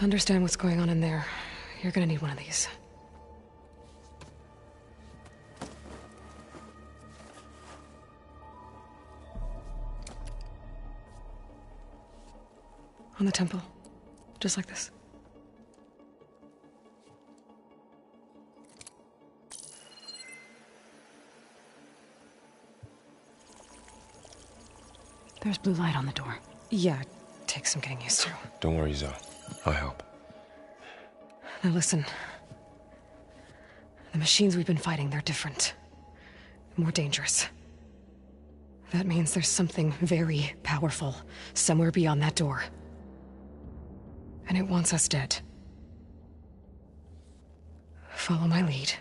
understand what's going on in there, you're gonna need one of these. On the temple. Just like this. There's blue light on the door. Yeah, it takes some getting used to. Don't worry, Zoe. I'll help. Now listen. The machines we've been fighting, they're different. More dangerous. That means there's something very powerful somewhere beyond that door. And it wants us dead. Follow my lead.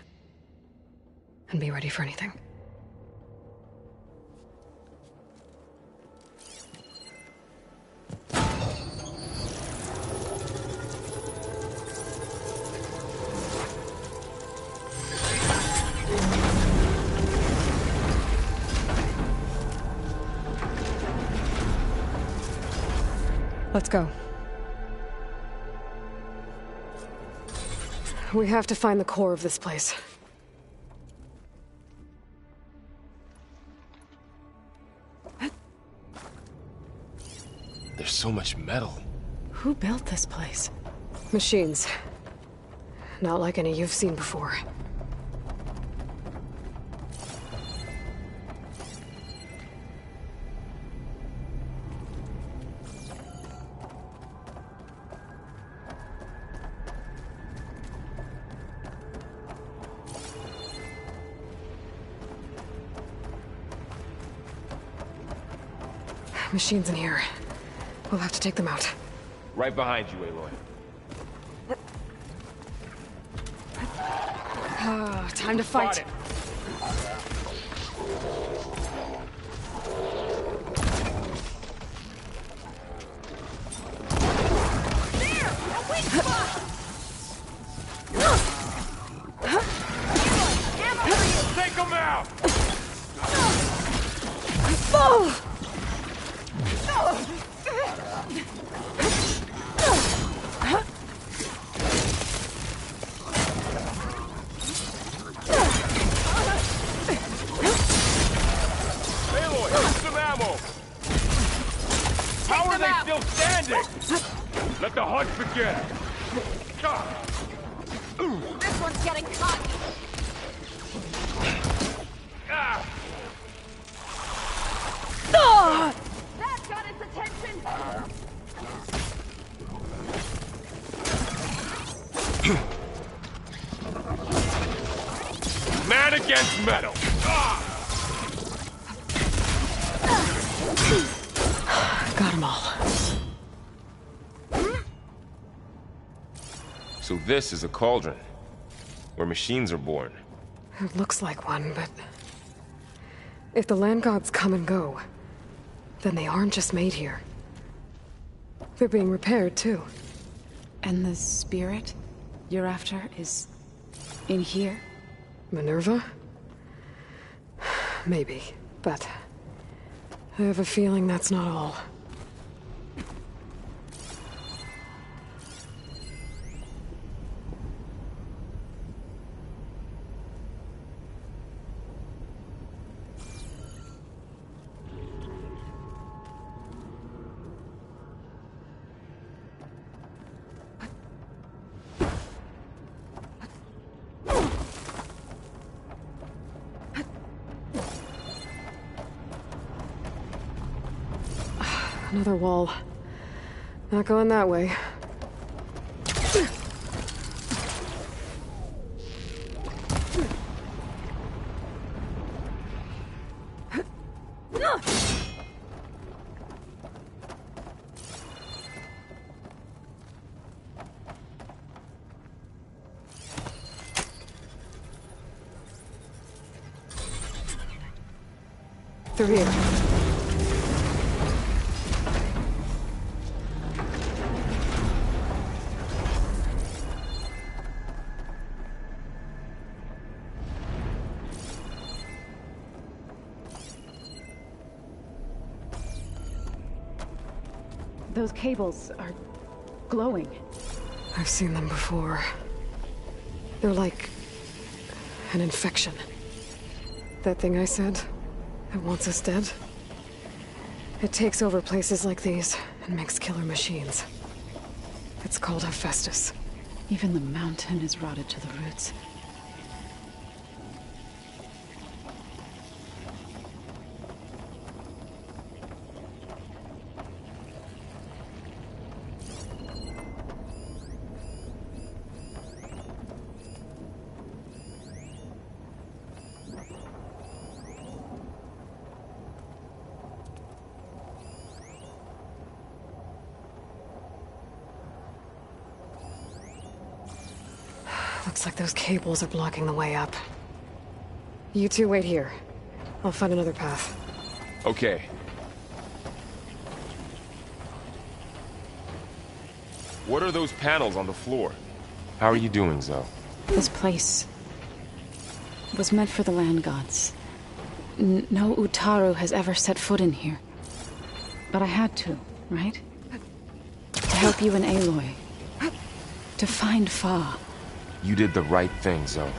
And be ready for anything. Let's go. We have to find the core of this place. There's so much metal. Who built this place? Machines. Not like any you've seen before. Machines in here. We'll have to take them out. Right behind you, Aloy. Time to fight. There! A weak spot! Take him out! Oh! Let the hunt begin! This one's getting caught! That got its attention! Man against metal! Got them all. So this is a cauldron, where machines are born. It looks like one, but... if the land gods come and go, then they aren't just made here. They're being repaired, too. And the spirit you're after is in here? Minerva? Maybe, but... I have a feeling that's not all. Another wall. Not going that way. Through here. Those cables are glowing. I've seen them before. They're like an infection. That thing I said, that wants us dead. It takes over places like these and makes killer machines. It's called Hephaestus. Even the mountain is rotted to the roots. Looks like those cables are blocking the way up. You two wait here. I'll find another path. Okay. What are those panels on the floor? How are you doing, Zoe? This place was meant for the land gods. No Utaru has ever set foot in here. But I had to, right? To help you and Aloy. To find Fa. You did the right thing, Zoe.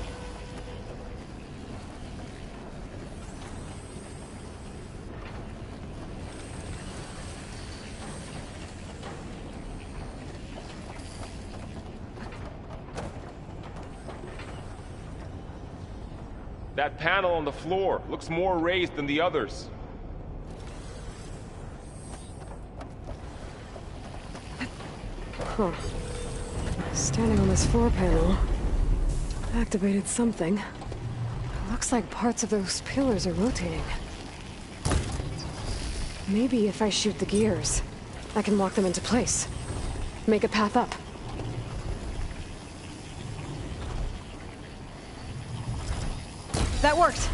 That panel on the floor looks more raised than the others. Huh. Standing on this floor panel activated something. Looks like parts of those pillars are rotating. Maybe if I shoot the gears, I can lock them into place. Make a path up. That worked!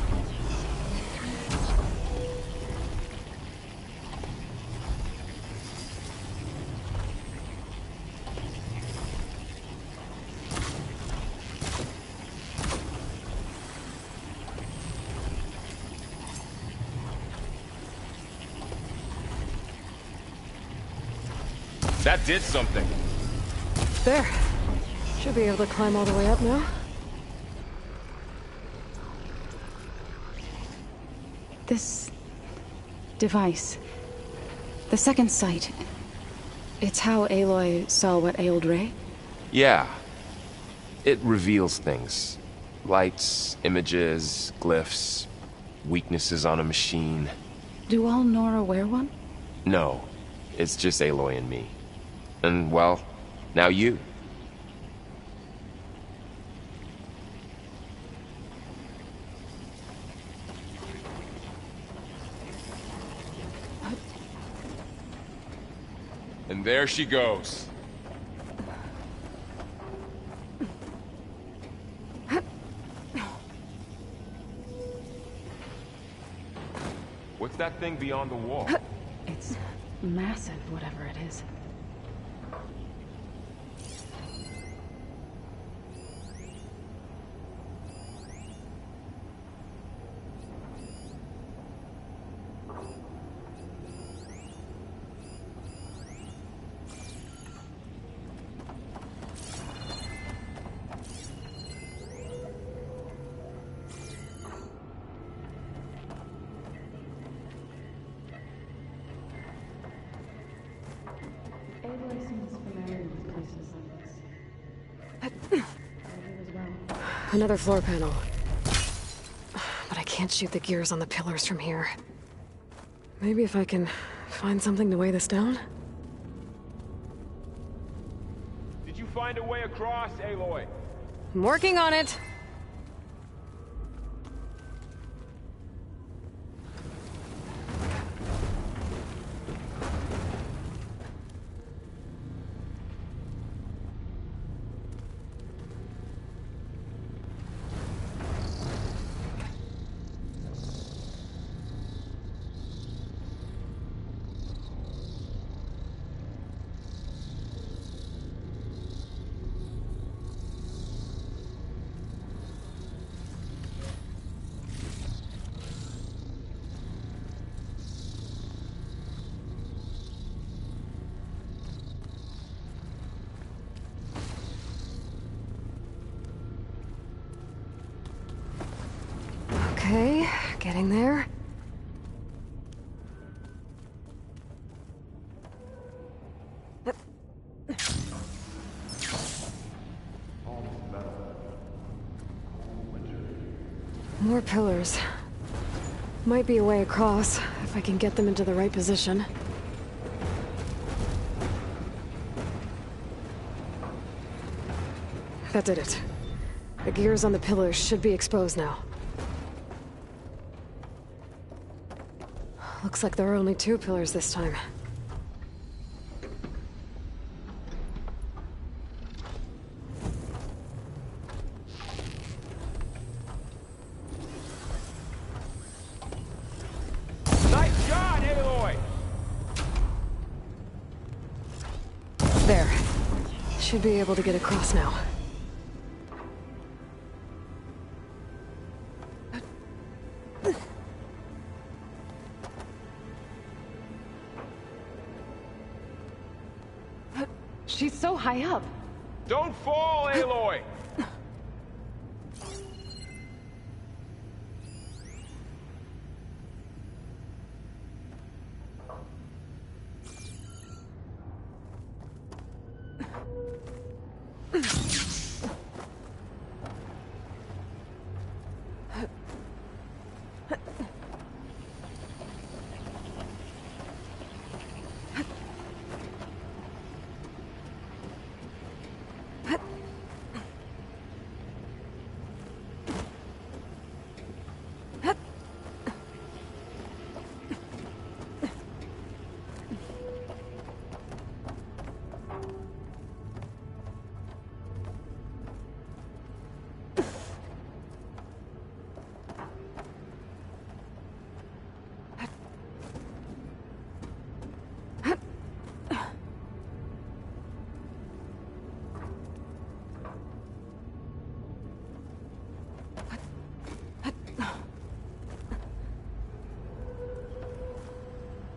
That did something. There. Should be able to climb all the way up now. This device, the second sight, it's how Aloy saw what ailed Ray? Yeah. It reveals things. Lights, images, glyphs, weaknesses on a machine. Do all Nora wear one? No. It's just Aloy and me. And, well, now you. And there she goes. What's that thing beyond the wall? It's massive, whatever it is. Aloy seems familiar with places like this. Another floor panel. But I can't shoot the gears on the pillars from here. Maybe if I can find something to weigh this down? Did you find a way across, Aloy? I'm working on it. there? More pillars. Might be a way across, if I can get them into the right position. That did it. The gears on the pillars should be exposed now. Looks like there are only 2 pillars this time. Nice shot, Aloy! There. Should be able to get across now. She's so high up. Don't fall, Aloy!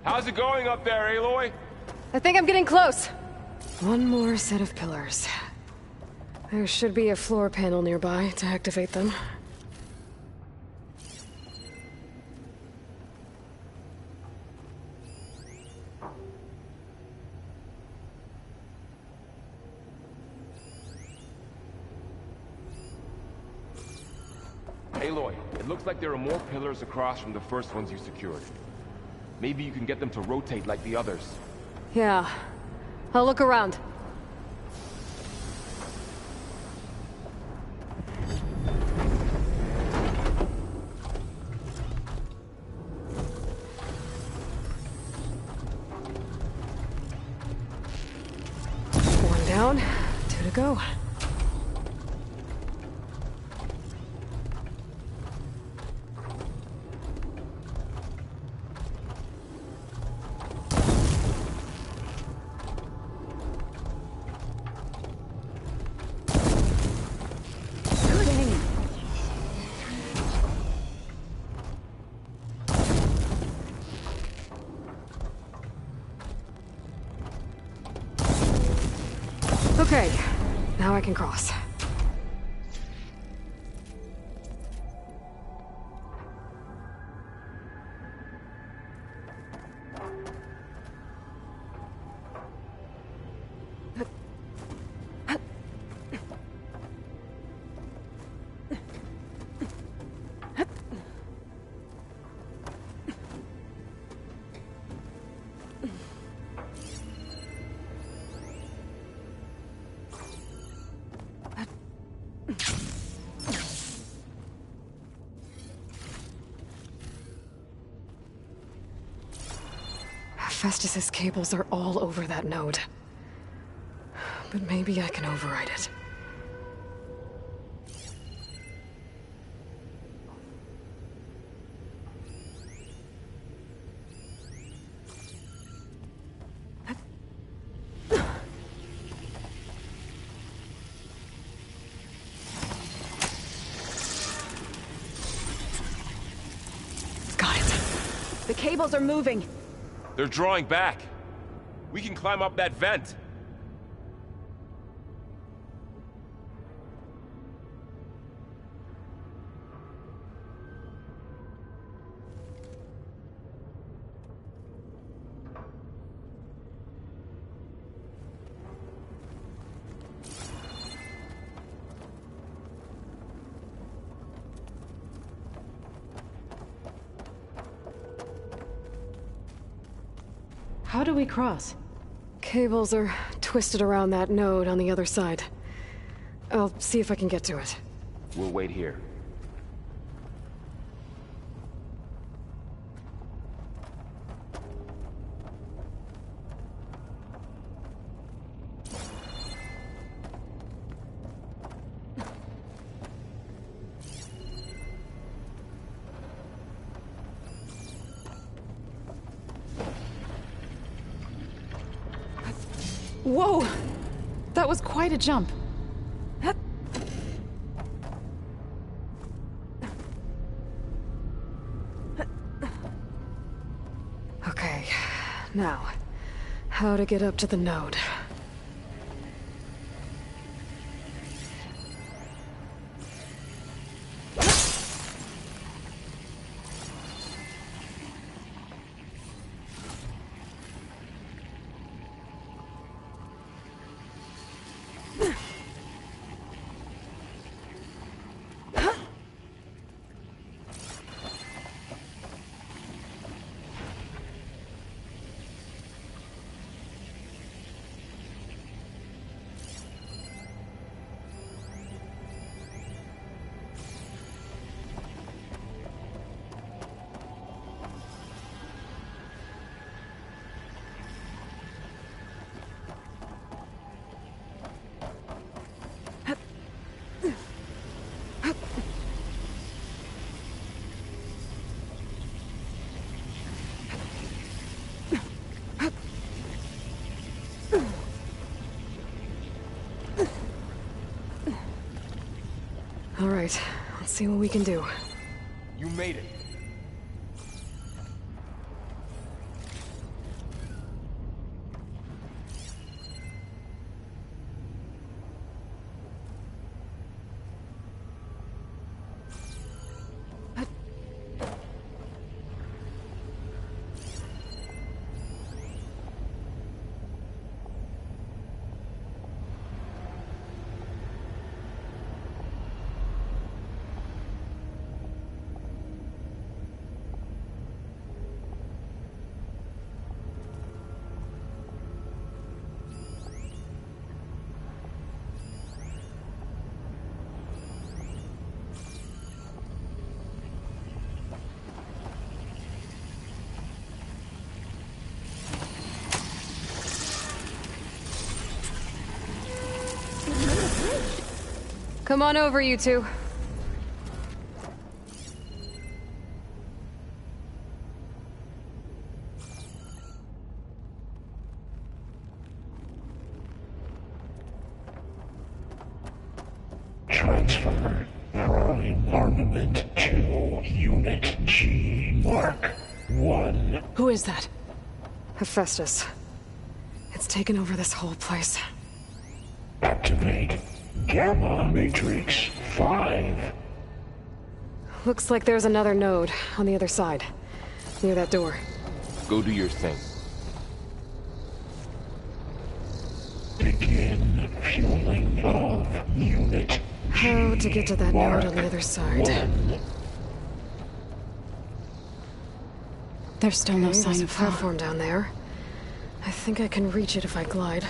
How's it going up there, Aloy? I think I'm getting close. One more set of pillars. There should be a floor panel nearby to activate them. Aloy, it looks like there are more pillars across from the first ones you secured. Maybe you can get them to rotate like the others. Yeah. I'll look around. One down, 2 to go. Okay, now I can cross. Festus's cables are all over that node. But maybe I can override it. Got it. The cables are moving. They're drawing back. We can climb up that vent. How do we cross? Cables are twisted around that node on the other side. I'll see if I can get to it. We'll wait here. Whoa! That was quite a jump. Okay, now, how to get up to the node. All right, let's see what we can do. You made it. Come on over, you two. Transfer prime armament to Unit G Mark 1. Who is that? Hephaestus. It's taken over this whole place. Activate Gamma Matrix 5. Looks like there's another node on the other side, near that door. Go do your thing. Begin fueling of Unit How to get to that node on the other side? 1. There's still no Okay, sign there's a of fall. platform down there. I think I can reach it if I glide.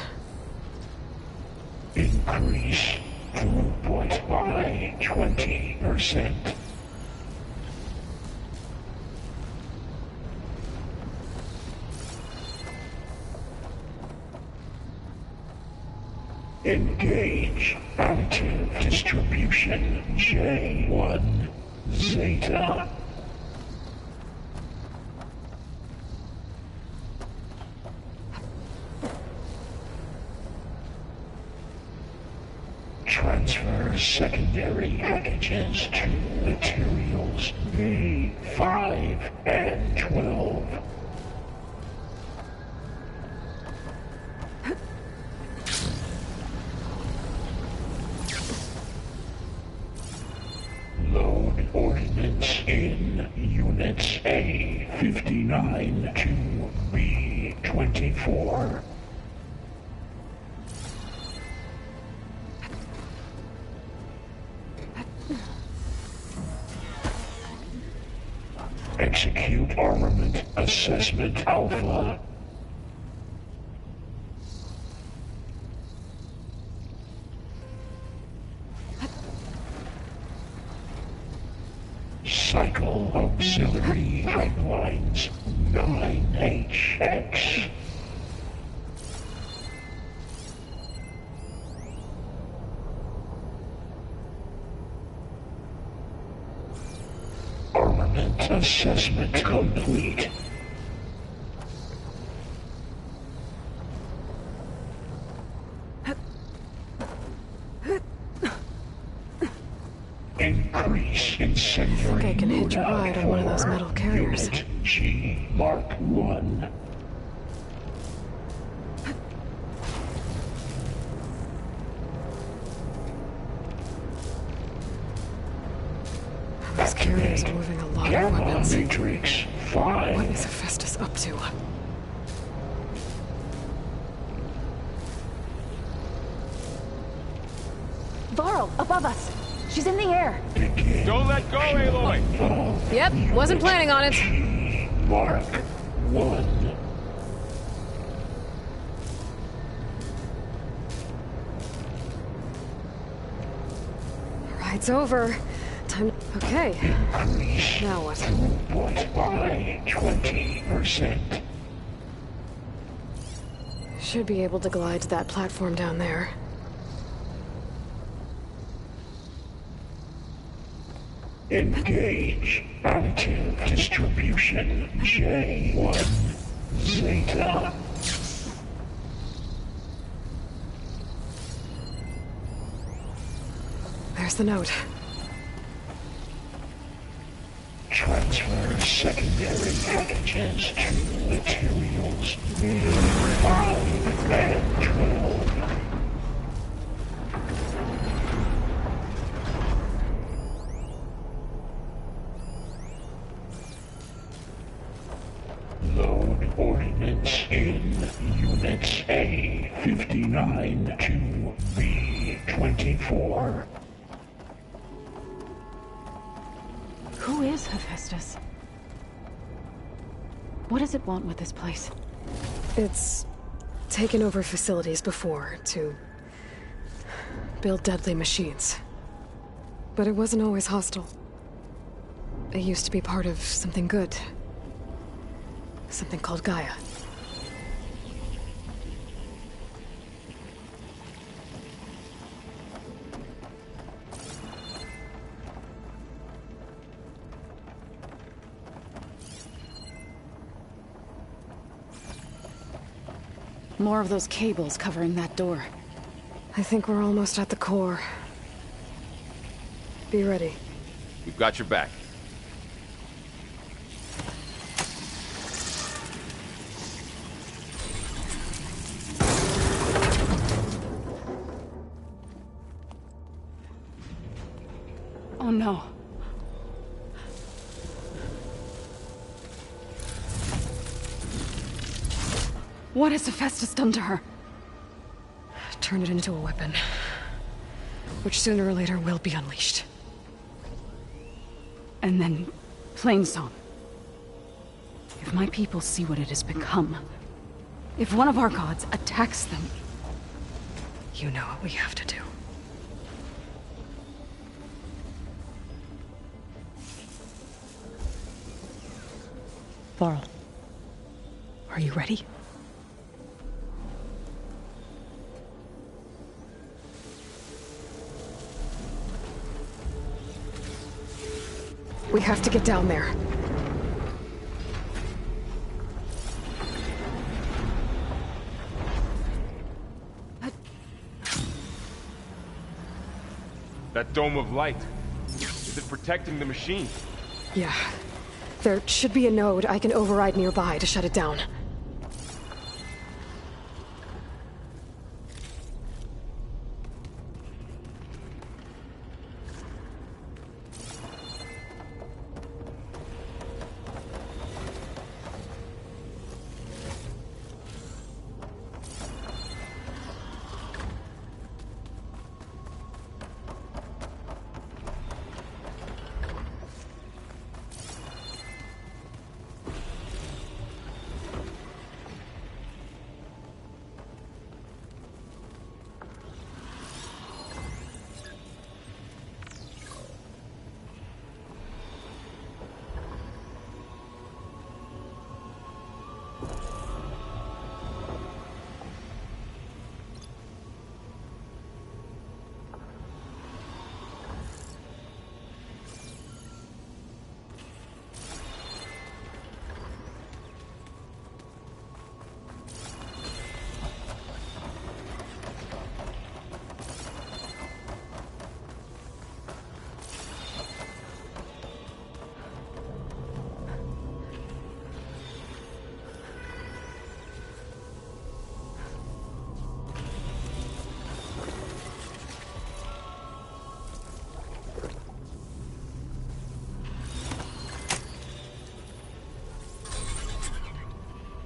Increase throughput by 20%. Engage active distribution J1 Zeta. Transfer secondary packages to materials V5 and 12. Load ordnance in units A59 to B24. Execute armament assessment alpha. Vehicle Auxiliary Pipelines 9HX. Armament assessment complete. Increase incendiary. I think I can hitch a ride on one of those metal carriers. Unit G Mark 1. These carriers are moving a lot of weapons. Matrix 5. What is Hephaestus up to? Varl, above us. She's in the air. Don't let go, Aloy! Yep, wasn't planning on it. G Mark 1. Ride's over. Time. Okay. Increase Now what? throughput by 20%. Should be able to glide to that platform down there. Engage additive distribution J1 Zeta. There's the note. Transfer secondary packages to materials 5 and 12. Load ordnance in Units A59 to B24. Who is Hephaestus? What does it want with this place? It's taken over facilities before to build deadly machines. But it wasn't always hostile. It used to be part of something good. Something called Gaia. More of those cables covering that door. I think we're almost at the core. Be ready. We've got your back. Oh no. What has Hephaestus done to her? Turn it into a weapon. Which sooner or later will be unleashed. And then, Plainsong. If my people see what it has become, if one of our gods attacks them... You know what we have to do. Varl, are you ready? We have to get down there. That dome of light. Is it protecting the machine? Yeah. There should be a node I can override nearby to shut it down.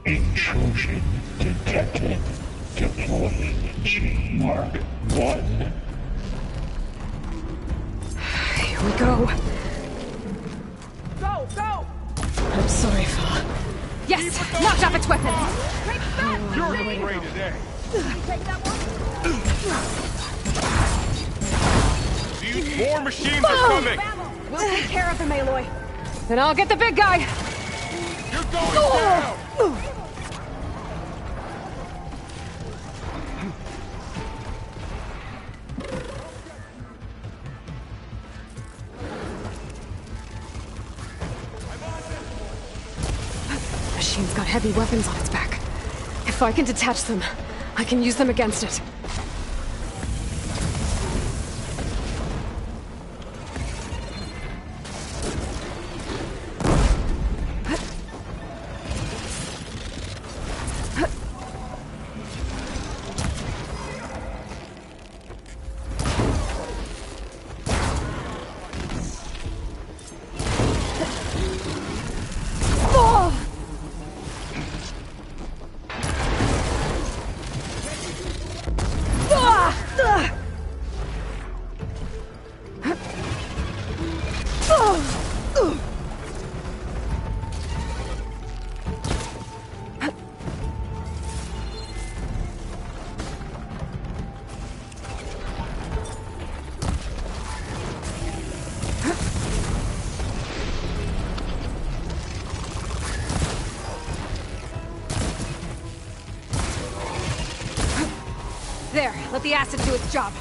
Intrusion detected. Deploying G Mark 1. Here we go. Go, go! I'm sorry, Fa. Yes! Knocked off its weapon! You're great today. Take that one? These more machines are coming. We'll take care of them, Aloy. Then I'll get the big guy! You're going down. Machine's got heavy weapons on its back. If I can detach them, I can use them against it. There, let the acid do its job.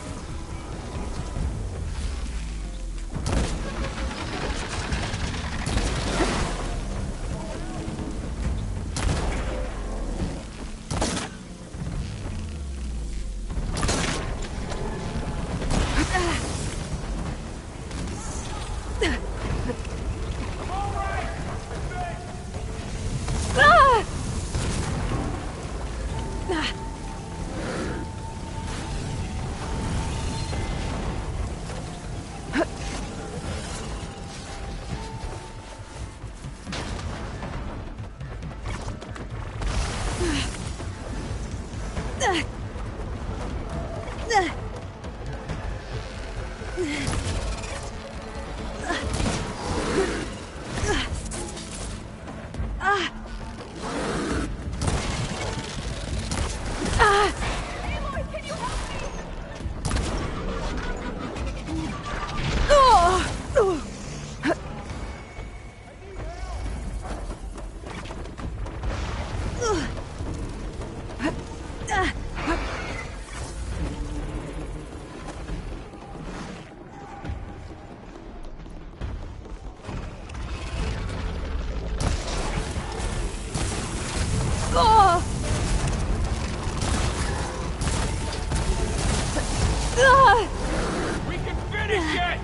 We can finish it.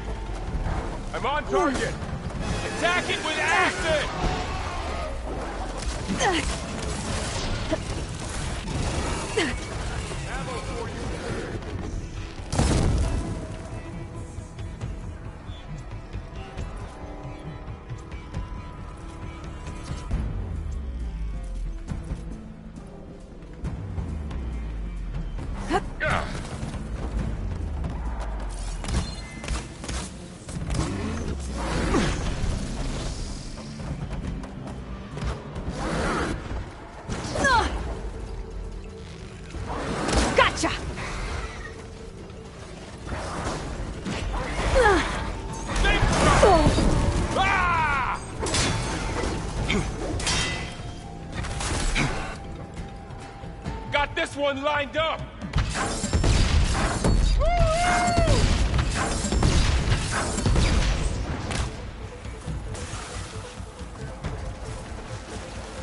I'm on target. Attack it with acid. Ammo for you. Gotcha! Ah! Got this one lined up.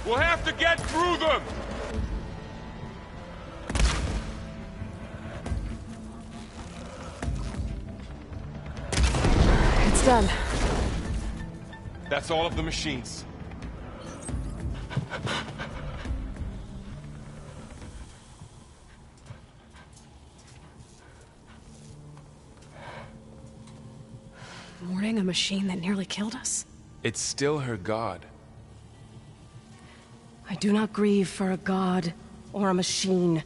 We'll have to get through them. It's done. That's all of the machines. Warning a machine that nearly killed us? It's still her god. I do not grieve for a god or a machine,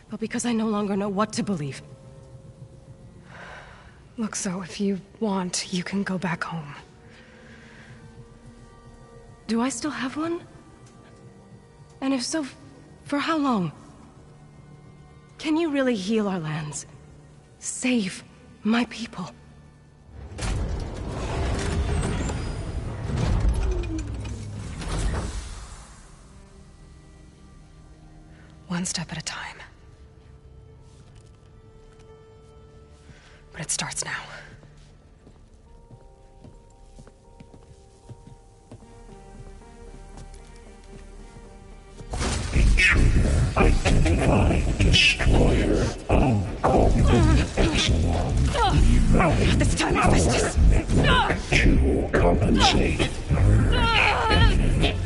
but because I no longer know what to believe. Look, so if you want, you can go back home. Do I still have one? And if so, for how long? Can you really heal our lands? Save my people? One step at a time. But it starts now. Identified destroyer of Cauldron Epsilon. United This time I missed this. network to compensate for evidence.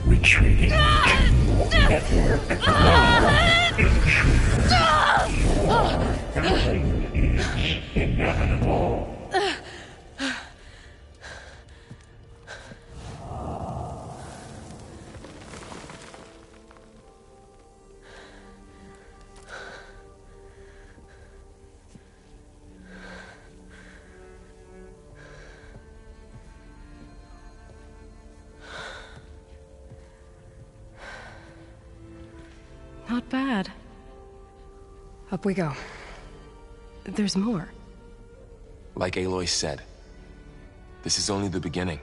Retreating to network. Your killing is inevitable. Not bad. Up we go. There's more. Like Aloy said, this is only the beginning.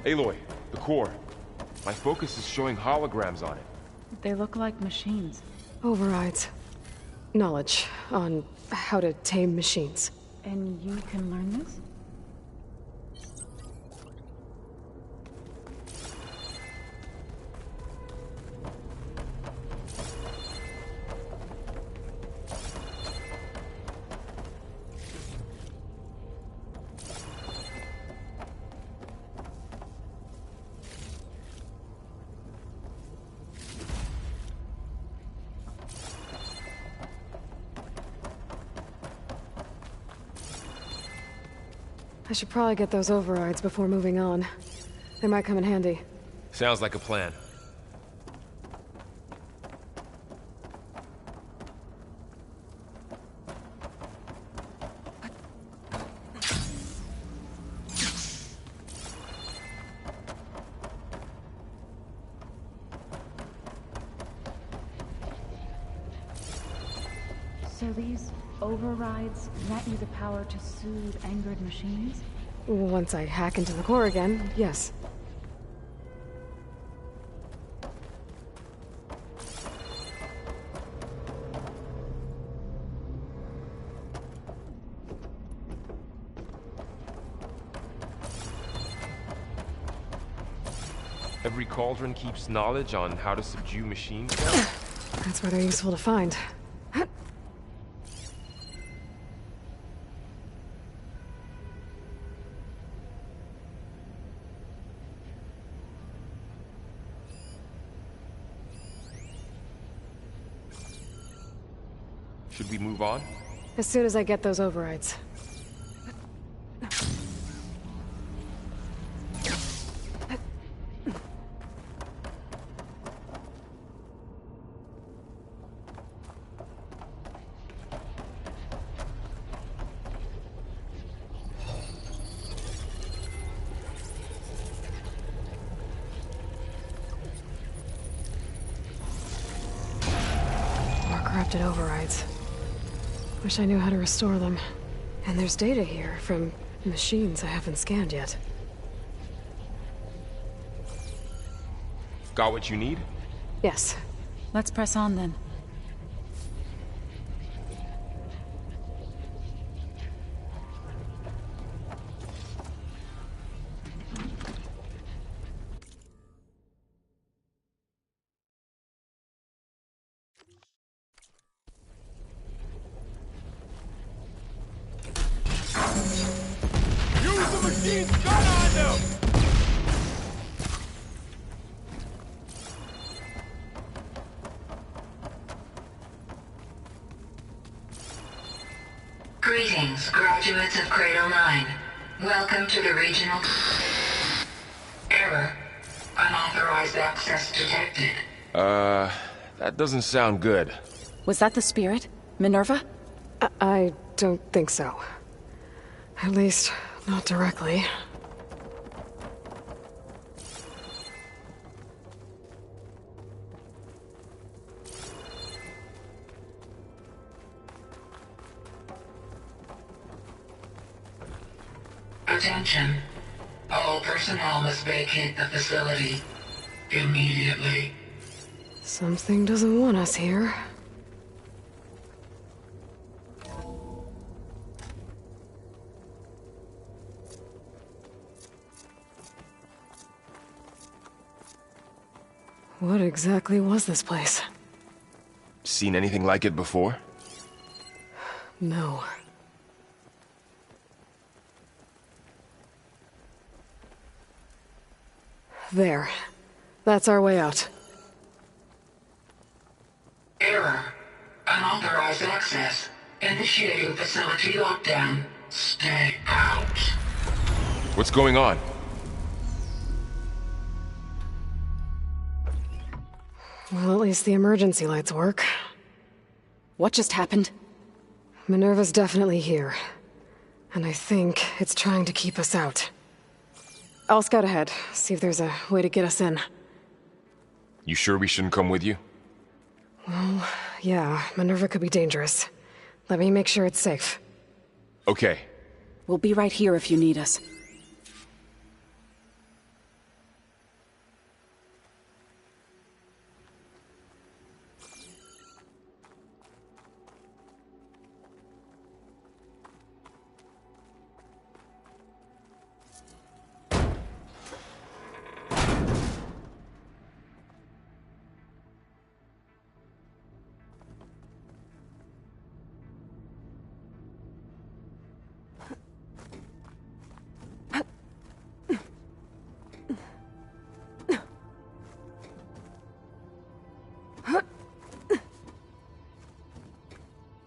Aloy, the core. My focus is showing holograms on it. They look like machines. Overrides. Knowledge on how to tame machines. And you can learn this? I should probably get those overrides before moving on. They might come in handy. Sounds like a plan. So these overrides grant you the power to soothe angered machines? Once I hack into the core again, yes. Every cauldron keeps knowledge on how to subdue machines. That's why they're useful to find. Should we move on? As soon as I get those overrides. More corrupted overrides. Wish I knew how to restore them. And there's data here from machines I haven't scanned yet. Got what you need? Yes. Let's press on then. Use the machine's gun on them! Greetings, graduates of Cradle 9. Welcome to the regional... Error. Unauthorized access detected. That doesn't sound good. Was that the spirit? Minerva? I don't think so. At least, not directly. Attention. All personnel must vacate the facility. Immediately. Something doesn't want us here. What exactly was this place? Seen anything like it before? No. There. That's our way out. Error. Unauthorized access. Initiating facility lockdown. Stay out. What's going on? Well, at least the emergency lights work. What just happened? Minerva's definitely here. And I think it's trying to keep us out. I'll scout ahead, see if there's a way to get us in. You sure we shouldn't come with you? Well, yeah, Minerva could be dangerous. Let me make sure it's safe. Okay. We'll be right here if you need us.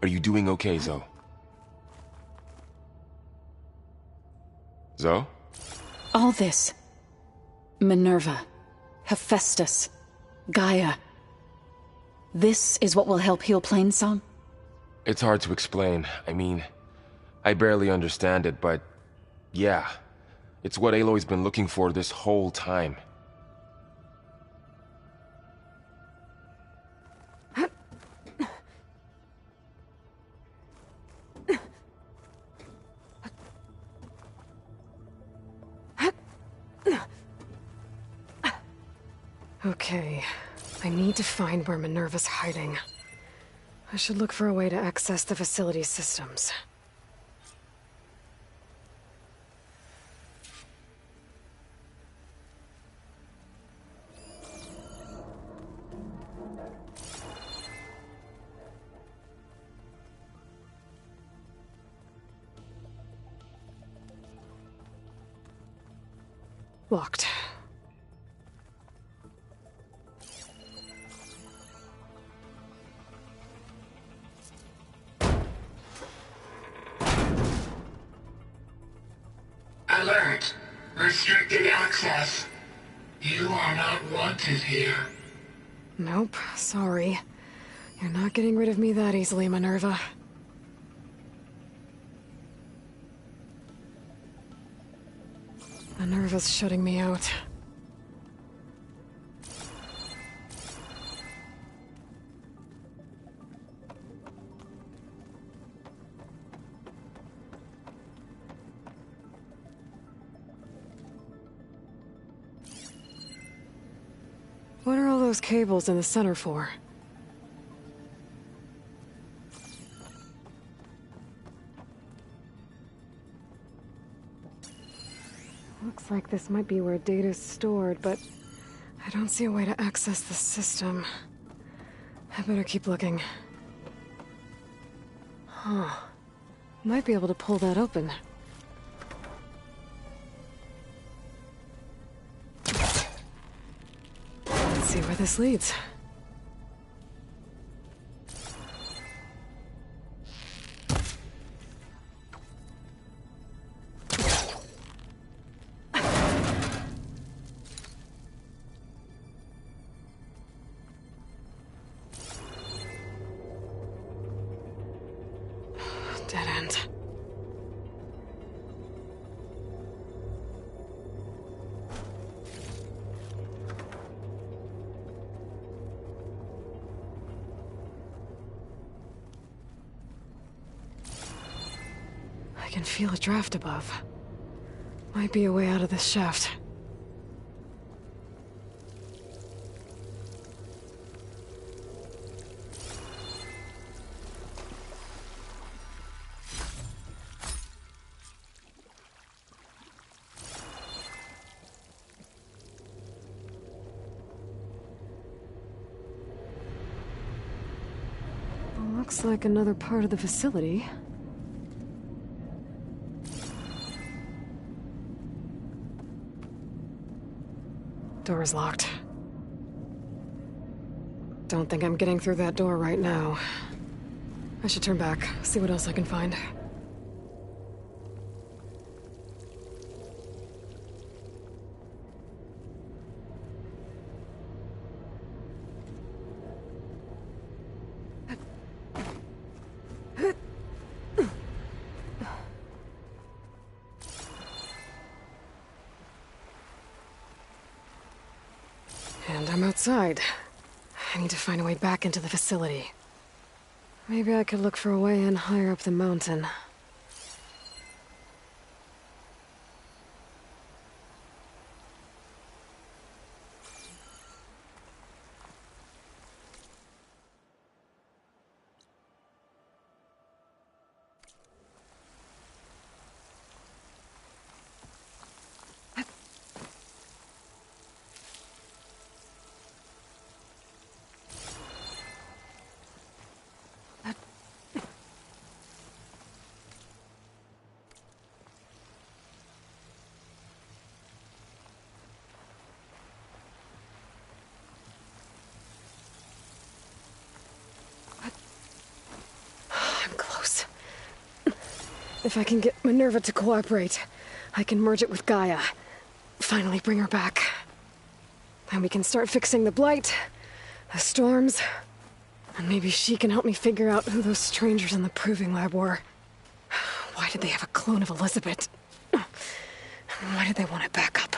Are you doing okay, Zoe? Zoe? All this. Minerva. Hephaestus. Gaia. This is what will help heal Plainsong? It's hard to explain. I mean, I barely understand it, but... yeah. It's what Aloy's been looking for this whole time. Okay, I need to find where Minerva's hiding. I should look for a way to access the facility's systems. Locked. Alert. Restricted access. You are not wanted here. Nope, sorry. You're not getting rid of me that easily, Minerva. Minerva's shutting me out. What are all those cables in the center for? Looks like this might be where data's stored, but I don't see a way to access the system. I better keep looking. Huh. Might be able to pull that open. Let's see where this leads. Dead end. I can feel a draft above. Might be a way out of this shaft. Looks like another part of the facility. Door is locked. Don't think I'm getting through that door right now. I should turn back, see what else I can find. And I'm outside. I need to find a way back into the facility. Maybe I could look for a way in higher up the mountain. If I can get Minerva to cooperate, I can merge it with Gaia. Finally bring her back. Then we can start fixing the blight, the storms, and maybe she can help me figure out who those strangers in the proving lab were. Why did they have a clone of Elizabeth? Why did they want it back up?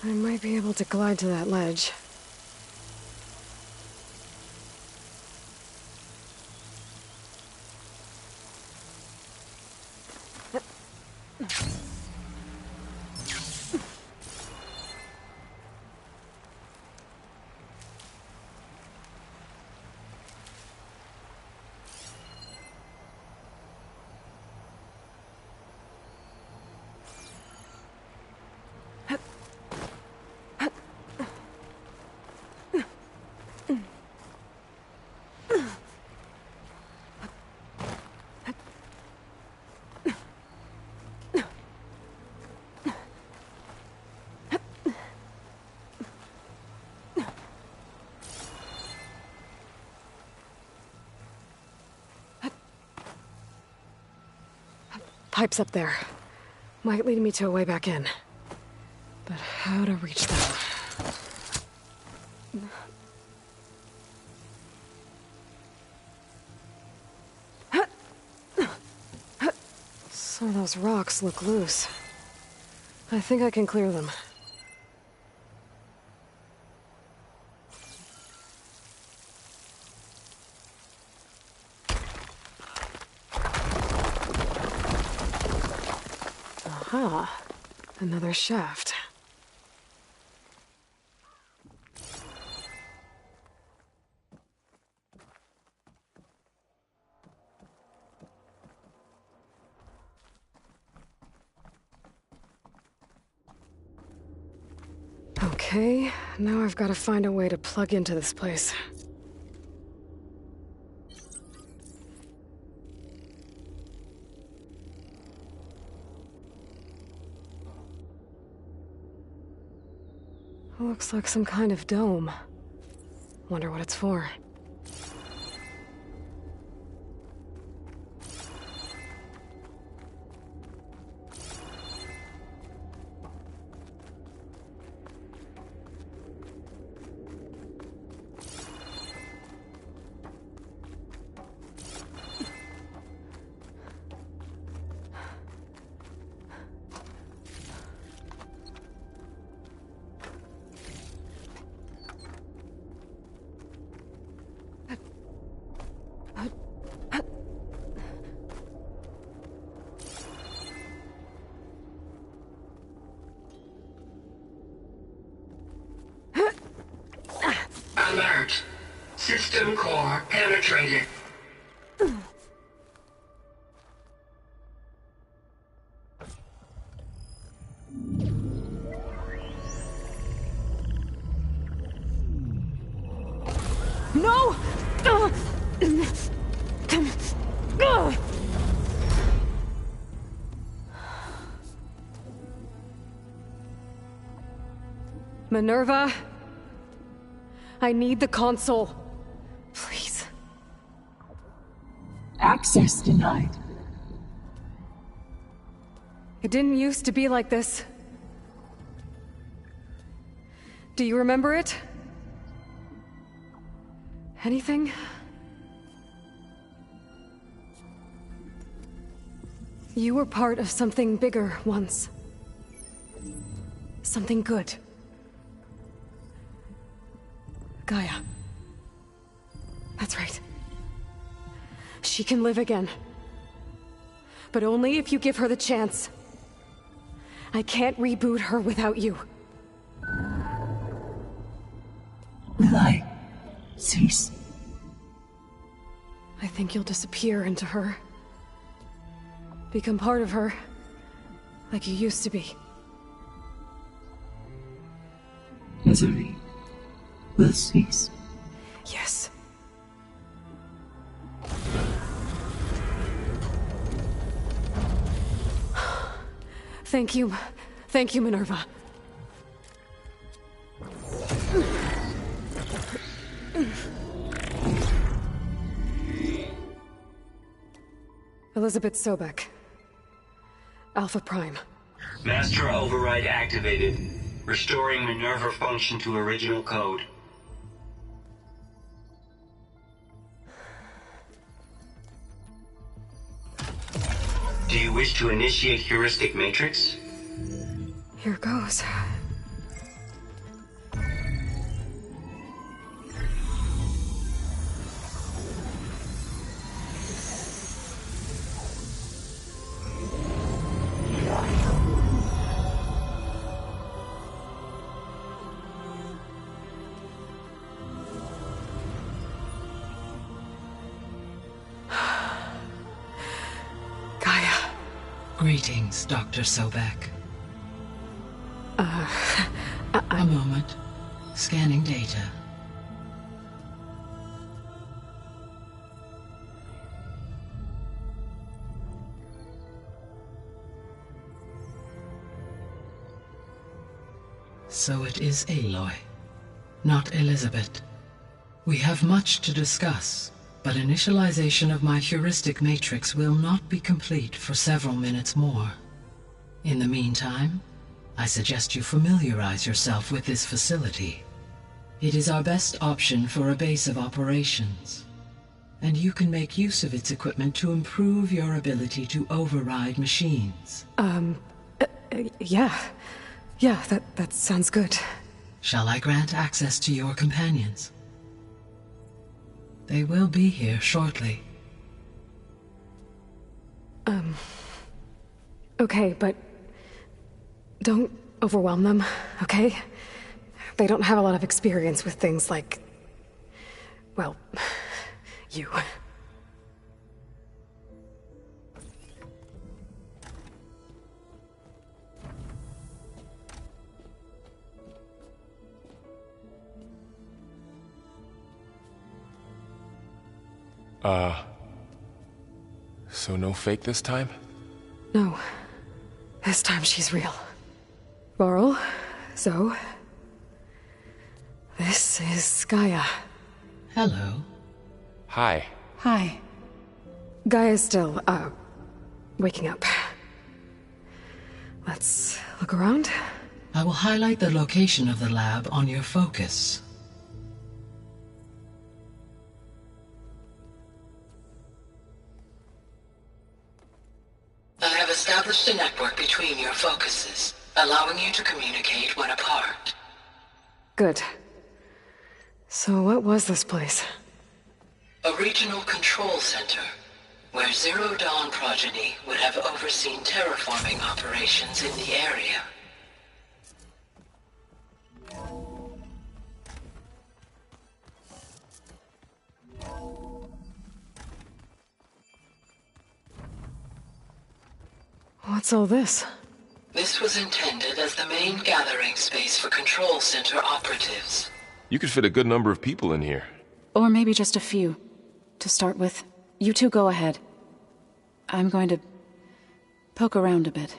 I might be able to glide to that ledge. Pipes up there. Might lead me to a way back in. But how to reach them? Some of those rocks look loose. I think I can clear them. Aha, another shaft. Okay, now I've got to find a way to plug into this place. Looks like some kind of dome. Wonder what it's for. System core penetrated. No! Minerva, I need the console. Please. Access denied. It didn't used to be like this. Do you remember it? Anything? You were part of something bigger once. Something good. Gaia. That's right. She can live again. But only if you give her the chance. I can't reboot her without you. Will I cease? I think you'll disappear into her. Become part of her, like you used to be. Misery will cease. Yes. Thank you. Thank you, Minerva. Elizabeth Sobek. Alpha Prime. Master override activated. Restoring Minerva function to original code. Do you wish to initiate heuristic matrix? Here goes. Greetings, Dr. Sobek. A moment. Scanning data. So it is Aloy, not Elizabeth. We have much to discuss. But initialization of my heuristic matrix will not be complete for several minutes more. In the meantime, I suggest you familiarize yourself with this facility. It is our best option for a base of operations, and you can make use of its equipment to improve your ability to override machines. Yeah. Yeah, that sounds good. Shall I grant access to your companions? They will be here shortly. Okay, but don't overwhelm them, okay? They don't have a lot of experience with things like, well, you. So no fake this time? No. This time she's real. Varl, Zoe. This is Gaia. Hello. Hi. Hi. Gaia's still, waking up. Let's look around. I will highlight the location of the lab on your focus. I have established a network between your focuses, allowing you to communicate when apart. Good. So what was this place? A regional control center, where Zero Dawn progeny would have overseen terraforming operations in the area. What's all this? This was intended as the main gathering space for Control Center operatives. You could fit a good number of people in here. Or maybe just a few. To start with, you two go ahead. I'm going to poke around a bit.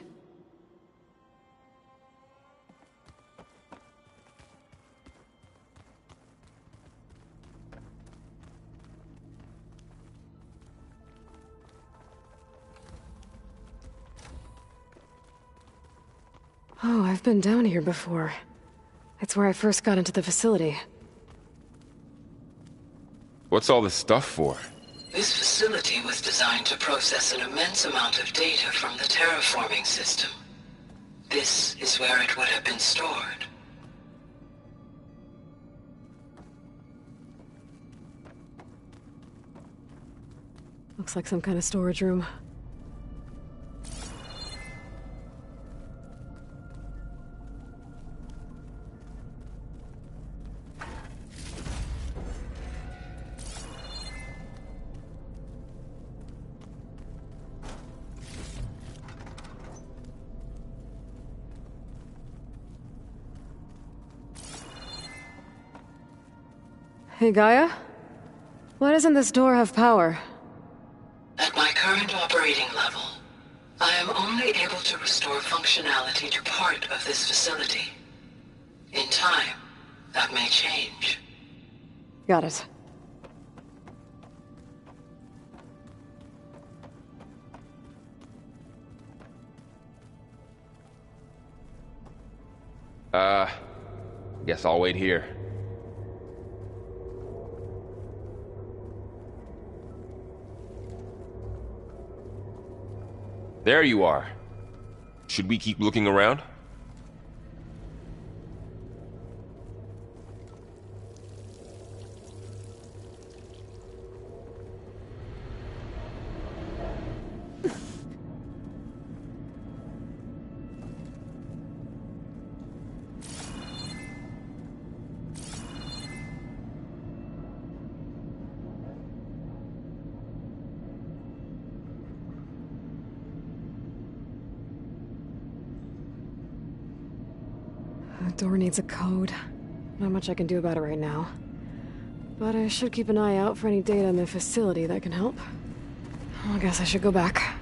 Oh, I've been down here before. It's where I first got into the facility. What's all this stuff for? This facility was designed to process an immense amount of data from the terraforming system. This is where it would have been stored. Looks like some kind of storage room. Hey, Gaia? Why doesn't this door have power? At my current operating level, I am only able to restore functionality to part of this facility. In time, that may change. Got it. Guess I'll wait here. There you are. Should we keep looking around? The door needs a code. Not much I can do about it right now. But I should keep an eye out for any data in the facility that can help. I guess I should go back.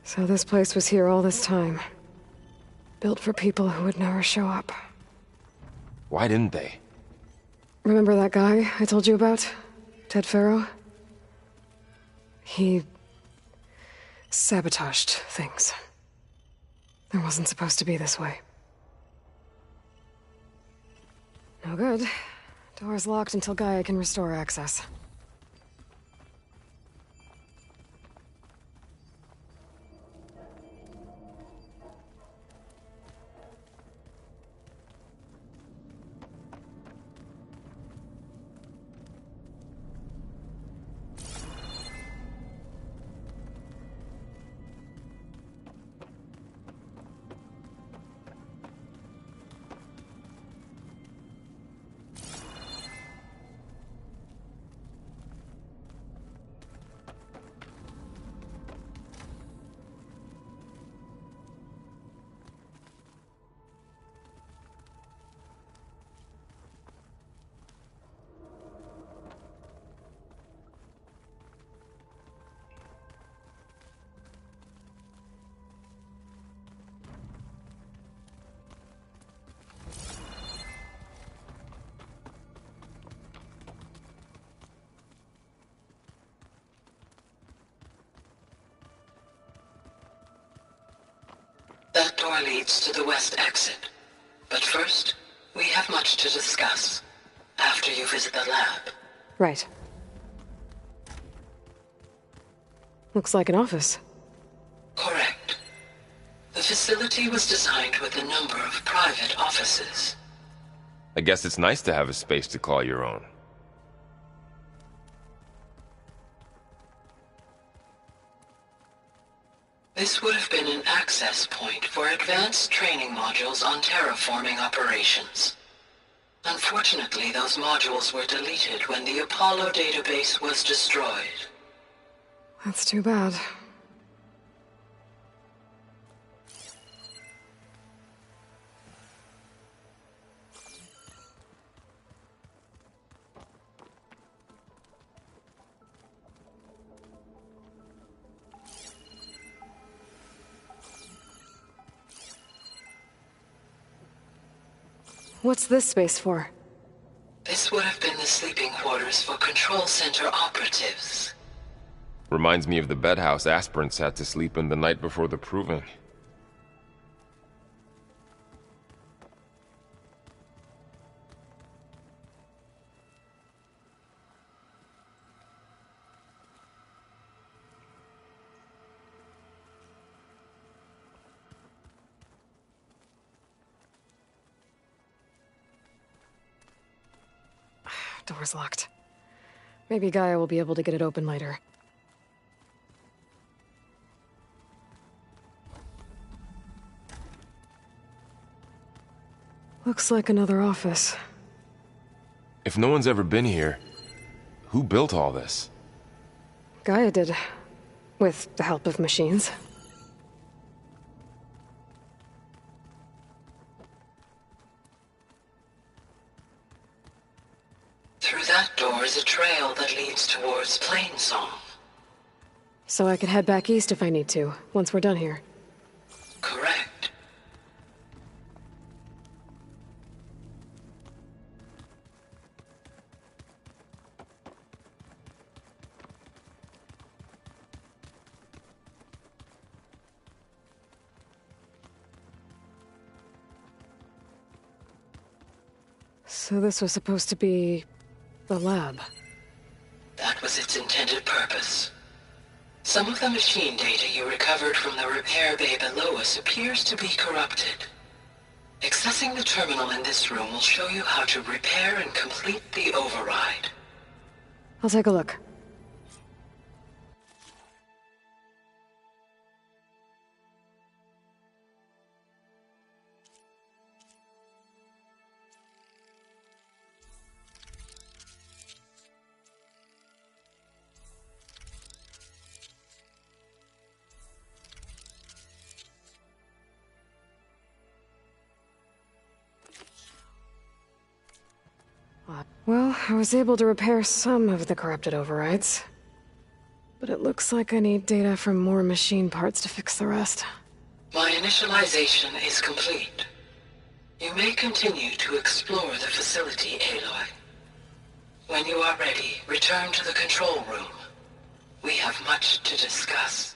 So this place was here all this time. Built for people who would never show up. Why didn't they? Remember that guy I told you about? Ted Farrow? He sabotaged things. It wasn't supposed to be this way. No good. Door's locked until Gaia can restore access. door leads to the west exit. But first, we have much to discuss. After you visit the lab. Right. Looks like an office. Correct. The facility was designed with a number of private offices. I guess it's nice to have a space to call your own. This would have been an access point for advanced training modules on terraforming operations. Unfortunately, those modules were deleted when the Apollo database was destroyed. That's too bad. What's this space for? This would have been the sleeping quarters for Control Center operatives. Reminds me of the bedhouse aspirants had to sleep in the night before the proving. Door's locked. Maybe Gaia will be able to get it open later. Looks like another office. If no one's ever been here, who built all this? Gaia did. With the help of machines. Through that door is a trail that leads towards Plainsong. So I could head back east if I need to, once we're done here. Correct. So this was supposed to be the lab. That was its intended purpose. Some of the machine data you recovered from the repair bay below us appears to be corrupted. Accessing the terminal in this room will show you how to repair and complete the override. I'll take a look. Well, I was able to repair some of the corrupted overrides. But it looks like I need data from more machine parts to fix the rest. My initialization is complete. You may continue to explore the facility, Aloy. When you are ready, return to the control room. We have much to discuss.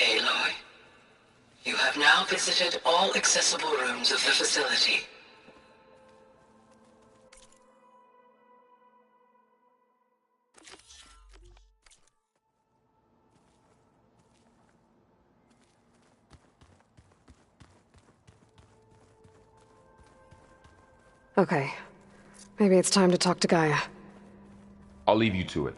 Aloy, you have now visited all accessible rooms of the facility. Okay. Maybe it's time to talk to Gaia. I'll leave you to it.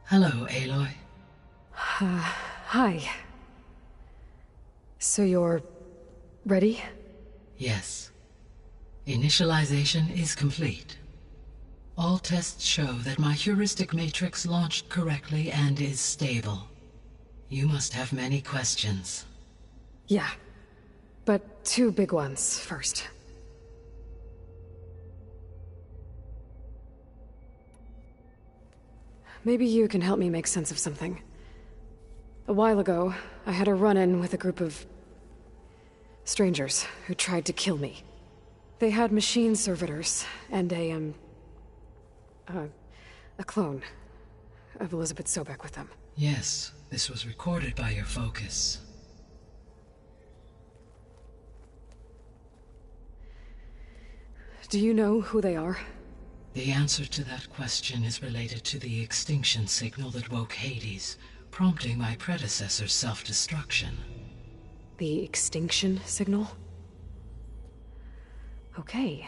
Hello, Aloy. Hi. So you're... ready? Yes. Initialization is complete. All tests show that my heuristic matrix launched correctly and is stable. You must have many questions. Yeah. But 2 big ones first. Maybe you can help me make sense of something. A while ago, I had a run-in with a group of... strangers who tried to kill me. They had machine servitors and a clone of Elizabeth Sobek with them. Yes, this was recorded by your focus. Do you know who they are? The answer to that question is related to the extinction signal that woke Hades, prompting my predecessor's self-destruction. The extinction signal? Okay,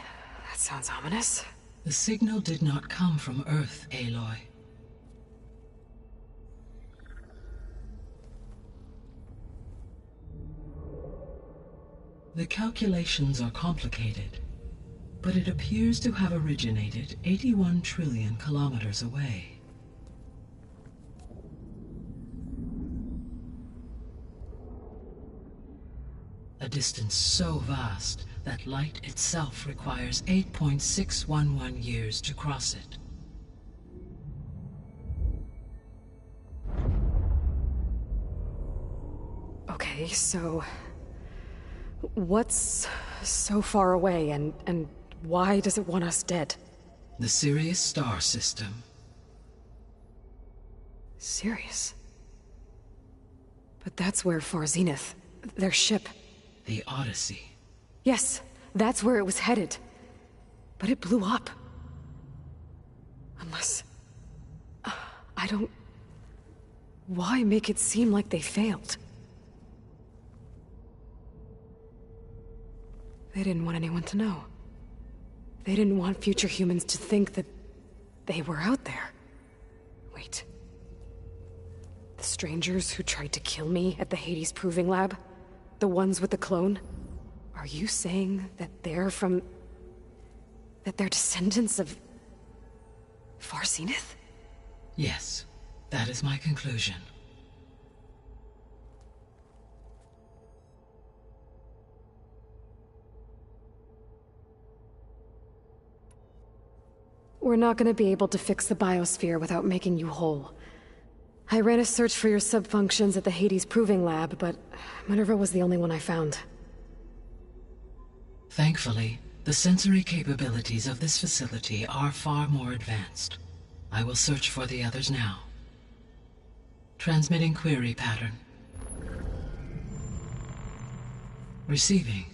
that sounds ominous. The signal did not come from Earth, Aloy. The calculations are complicated, but it appears to have originated 81 trillion kilometers away. A distance so vast that light itself requires 8.611 years to cross it. Okay, so... what's so far away, and why does it want us dead? The Sirius star system. Sirius? But that's where Far Zenith, their ship... The Odyssey. Yes, that's where it was headed. But it blew up. Unless... I don't... Why make it seem like they failed? They didn't want anyone to know. They didn't want future humans to think that they were out there. Wait. The strangers who tried to kill me at the Hades Proving Lab? The ones with the clone? Are you saying that they're from... that they're descendants of... Far Zenith? Yes, that is my conclusion. We're not gonna be able to fix the biosphere without making you whole. I ran a search for your subfunctions at the Hades Proving Lab, but Minerva was the only one I found. Thankfully, the sensory capabilities of this facility are far more advanced. I will search for the others now. Transmitting query pattern. Receiving.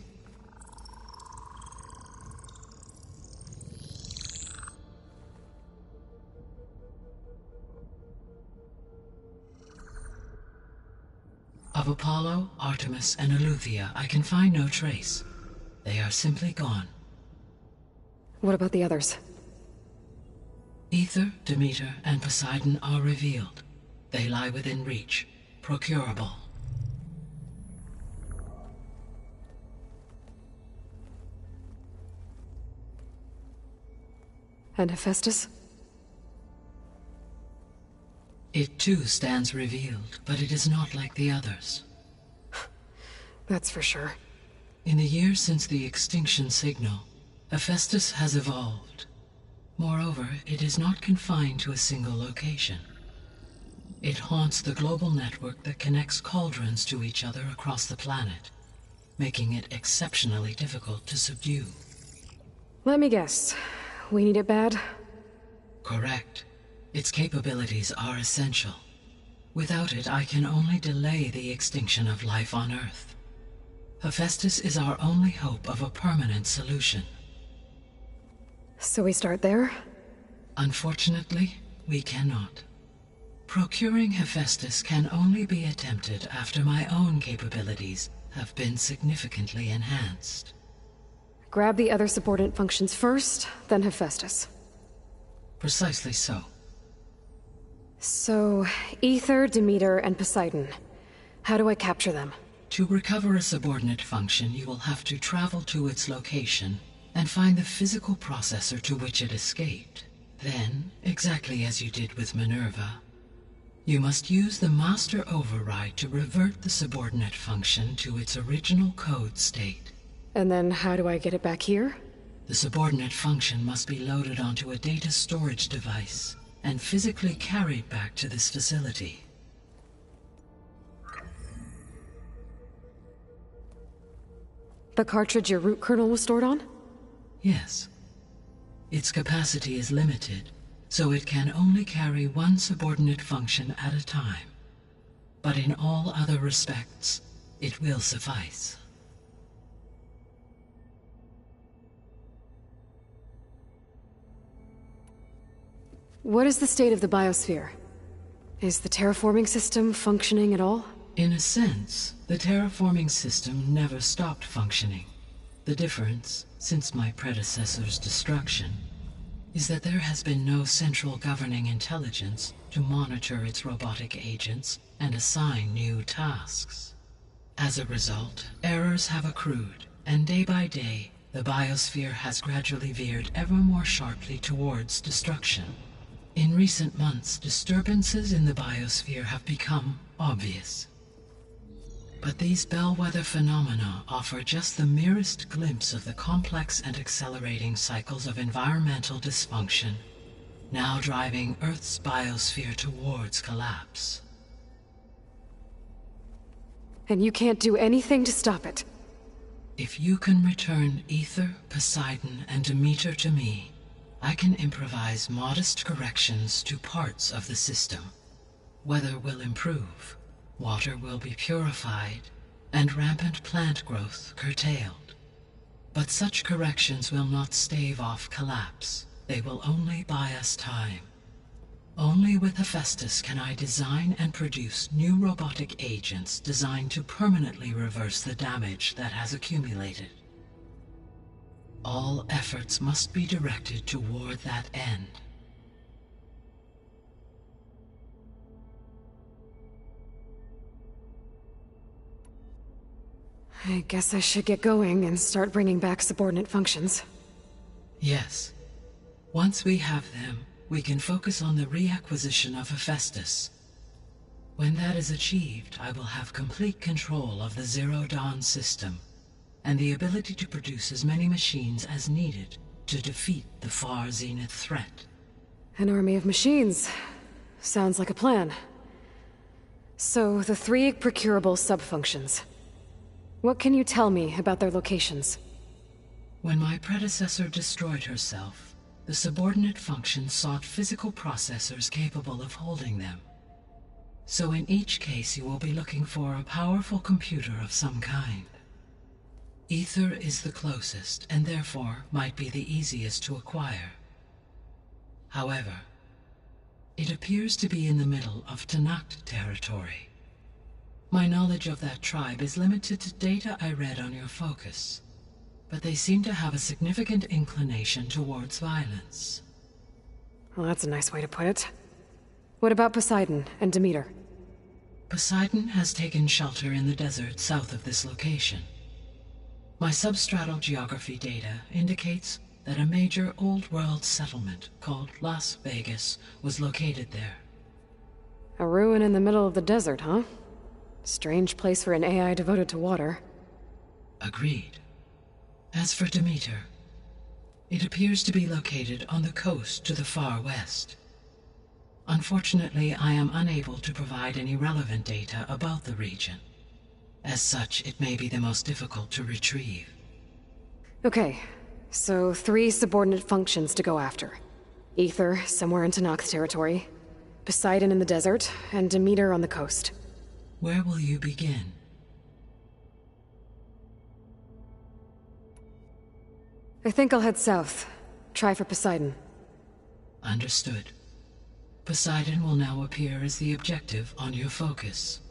Of Apollo, Artemis, and Eleuthia, I can find no trace. They are simply gone. What about the others? Ether, Demeter, and Poseidon are revealed. They lie within reach, procurable. And Hephaestus? It too stands revealed, but it is not like the others. That's for sure. In the years since the extinction signal, Hephaestus has evolved. Moreover, it is not confined to a single location. It haunts the global network that connects cauldrons to each other across the planet, making it exceptionally difficult to subdue. Let me guess. We need it bad? Correct. Its capabilities are essential. Without it, I can only delay the extinction of life on Earth. Hephaestus is our only hope of a permanent solution. So we start there? Unfortunately, we cannot. Procuring Hephaestus can only be attempted after my own capabilities have been significantly enhanced. Grab the other subordinate functions first, then Hephaestus. Precisely so. So, Ether, Demeter, and Poseidon. How do I capture them? To recover a subordinate function, you will have to travel to its location and find the physical processor to which it escaped. Then, exactly as you did with Minerva, you must use the master override to revert the subordinate function to its original code state. And then how do I get it back here? The subordinate function must be loaded onto a data storage device and physically carried back to this facility. The cartridge your root kernel was stored on? Yes. Its capacity is limited, so it can only carry one subordinate function at a time. But in all other respects, it will suffice. What is the state of the biosphere? Is the terraforming system functioning at all? In a sense, the terraforming system never stopped functioning. The difference, since my predecessor's destruction, is that there has been no central governing intelligence to monitor its robotic agents and assign new tasks. As a result, errors have accrued, and day by day, the biosphere has gradually veered ever more sharply towards destruction. In recent months, disturbances in the biosphere have become obvious. But these bellwether phenomena offer just the merest glimpse of the complex and accelerating cycles of environmental dysfunction, now driving Earth's biosphere towards collapse. And you can't do anything to stop it? If you can return Ether, Poseidon, and Demeter to me, I can improvise modest corrections to parts of the system. Weather will improve, water will be purified, and rampant plant growth curtailed. But such corrections will not stave off collapse. They will only buy us time. Only with Hephaestus can I design and produce new robotic agents designed to permanently reverse the damage that has accumulated. All efforts must be directed toward that end. I guess I should get going and start bringing back subordinate functions. Yes. Once we have them, we can focus on the reacquisition of Hephaestus. When that is achieved, I will have complete control of the Zero Dawn system, and the ability to produce as many machines as needed to defeat the far zenith threat. An army of machines. Sounds like a plan. So, the 3 procurable sub-functions. What can you tell me about their locations? When my predecessor destroyed herself, the subordinate function sought physical processors capable of holding them. So in each case you will be looking for a powerful computer of some kind. Ether is the closest, and therefore might be the easiest to acquire. However, it appears to be in the middle of Tanakh territory. My knowledge of that tribe is limited to data I read on your focus, but they seem to have a significant inclination towards violence. Well, that's a nice way to put it. What about Poseidon and Demeter? Poseidon has taken shelter in the desert south of this location. My substratal geography data indicates that a major old-world settlement called Las Vegas was located there. A ruin in the middle of the desert, huh? Strange place for an AI devoted to water. Agreed. As for Demeter, it appears to be located on the coast to the far west. Unfortunately, I am unable to provide any relevant data about the region. As such, it may be the most difficult to retrieve. Okay, so 3 subordinate functions to go after. Ether, somewhere in Tanakh territory, Poseidon in the desert, and Demeter on the coast. Where will you begin? I think I'll head south. Try for Poseidon. Understood. Poseidon will now appear as the objective on your focus.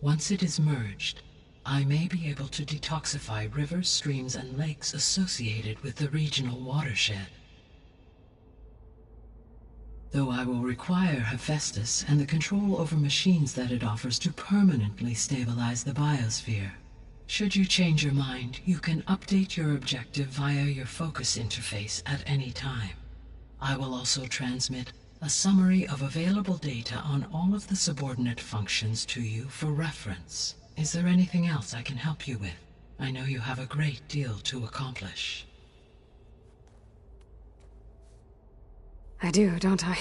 Once it is merged, I may be able to detoxify rivers, streams, and lakes associated with the regional watershed. though I will require Hephaestus and the control over machines that it offers to permanently stabilize the biosphere. Should you change your mind, you can update your objective via your focus interface at any time. I will also transmit a summary of available data on all of the subordinate functions to you for reference. Is there anything else I can help you with? I know you have a great deal to accomplish. I do, don't I?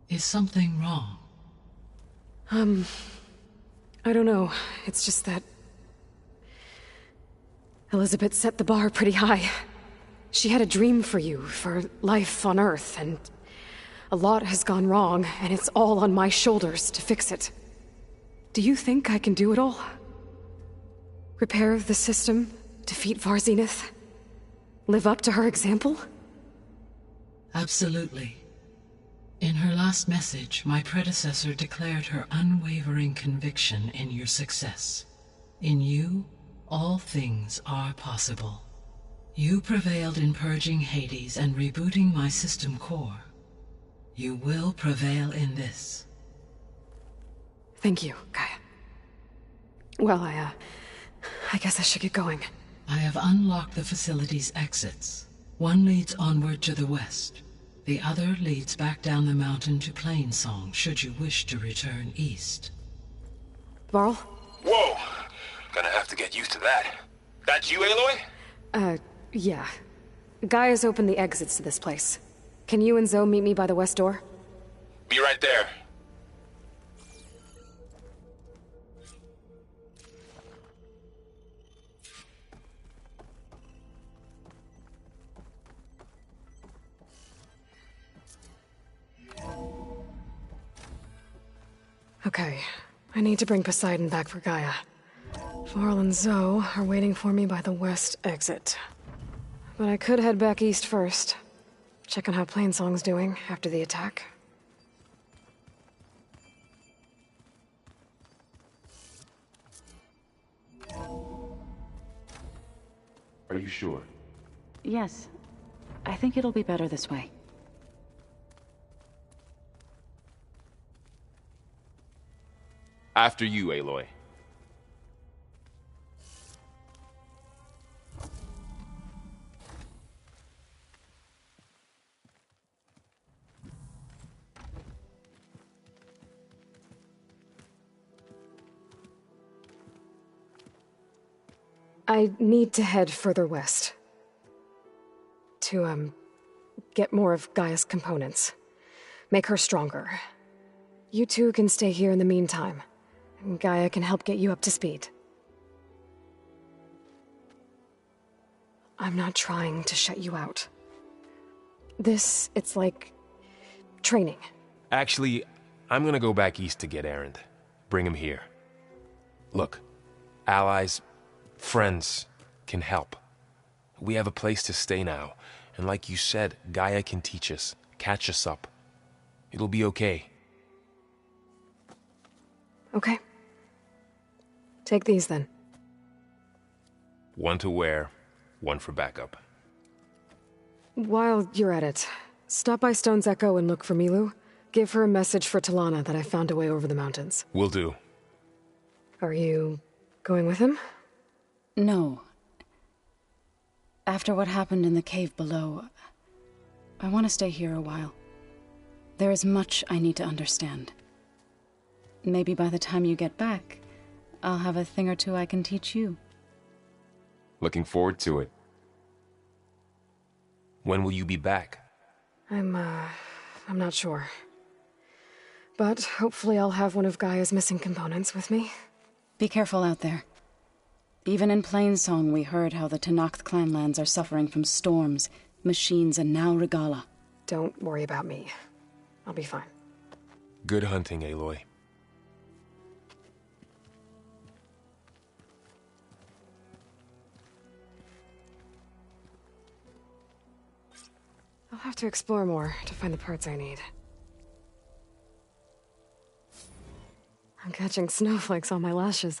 Is something wrong? I don't know. It's just that Elizabeth set the bar pretty high. She had a dream for you, for life on Earth, and a lot has gone wrong, and it's all on my shoulders to fix it. Do you think I can do it all? Repair the system, defeat Varzenith, live up to her example? Absolutely. In her last message, my predecessor declared her unwavering conviction in your success. In you, all things are possible. You prevailed in purging Hades and rebooting my system core. You will prevail in this. Thank you, Gaia. Well, I guess I should get going. I have unlocked the facility's exits. One leads onward to the west. The other leads back down the mountain to Plainsong, should you wish to return east. Varl? Whoa! Gonna have to get used to that. That's you, Aloy? Yeah. Gaia's opened the exits to this place. Can you and Zoe meet me by the west door? Be right there. Okay, I need to bring Poseidon back for Gaia. Varl and Zoe are waiting for me by the west exit. But I could head back east first. Check on how Plainsong's doing after the attack. Are you sure? Yes. I think it'll be better this way. After you, Aloy. I need to head further west. To, get more of Gaia's components. Make her stronger. You two can stay here in the meantime. And Gaia can help get you up to speed. I'm not trying to shut you out. It's like training. Actually, I'm gonna go back east to get Erend. Bring him here. Look, allies, friends can help. We have a place to stay now, and like you said, Gaia can teach us, catch us up. It'll be okay. Okay. Take these then. One to wear, one for backup. While you're at it, stop by Stone's Echo and look for Milu. Give her a message for Talana that I found a way over the mountains. Will do. Are you going with him? No. After what happened in the cave below, I want to stay here a while. There is much I need to understand. Maybe by the time you get back, I'll have a thing or two I can teach you. Looking forward to it. When will you be back? I'm not sure. But hopefully I'll have one of Gaia's missing components with me. Be careful out there. Even in Plainsong, we heard how the Tenakth clanlands are suffering from storms, machines, and now Regala. Don't worry about me. I'll be fine. Good hunting, Aloy. I'll have to explore more to find the parts I need. I'm catching snowflakes on my lashes.